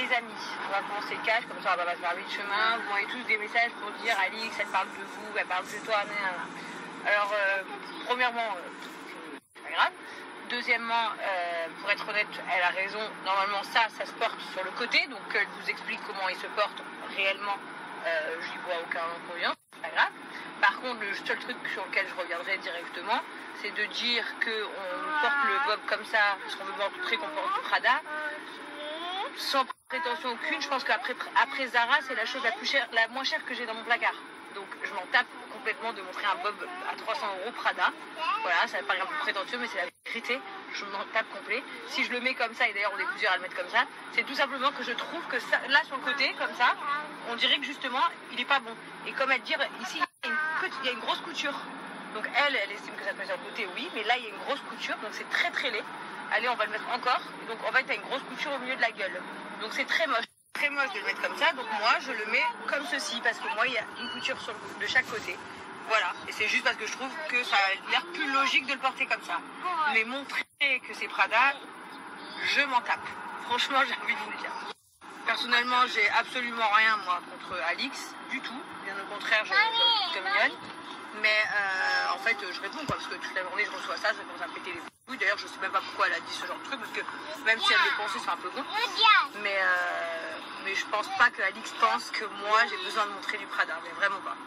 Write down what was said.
les amis. On va commencer le cash, comme ça on va pas se parler de chemin. Vous voyez tous des messages pour dire Alix, elle parle de vous, elle parle de toi, Alors, premièrement, c'est pas grave. Deuxièmement, pour être honnête, elle a raison. Normalement, ça se porte sur le côté. Donc, elle vous explique comment il se porte réellement. J'y vois aucun inconvénient, c'est pas grave. Par contre, le seul truc sur lequel je reviendrai directement, c'est de dire qu'on porte le bob comme ça, parce qu'on veut montrer qu'on porte du Prada, sans prétention aucune. Je pense qu'après Zara, c'est la chose la moins chère que j'ai dans mon placard. Donc, je m'en tape complètement de montrer un bob à 300 € Prada. Voilà, ça paraît un peu prétentieux, mais c'est la vérité. Je m'en tape complet. Si je le mets comme ça, et d'ailleurs on est plusieurs à le mettre comme ça, c'est tout simplement que je trouve que ça, là sur le côté, comme ça, on dirait que justement, il est pas bon. Et comme elle dit, ici, il y a une grosse couture. Donc elle estime que ça peut être sur le côté, oui, mais là il y a une grosse couture, donc c'est très très laid. Allez, on va le mettre encore. Donc en fait, il y a une grosse couture au milieu de la gueule. Donc c'est très moche. Très moche de le mettre comme ça, donc moi je le mets comme ceci, parce que moi il y a une couture de chaque côté. Voilà, et c'est juste parce que je trouve que ça a l'air plus logique de le porter comme ça. Mais montrer que c'est Prada, je m'en tape. Franchement, j'ai envie de vous le dire. Personnellement, j'ai absolument rien, moi, contre Alix, du tout. Bien au contraire, je trouve plutôt mignonne. Mais en fait, je réponds, quoi, parce que toute la journée, je reçois ça, ça commence à me péter les couilles. D'ailleurs, je sais même pas pourquoi elle a dit ce genre de truc, parce que même si elle le pensait, c'est un peu con. Mais je pense pas que Alix pense que moi, j'ai besoin de montrer du Prada, mais vraiment pas.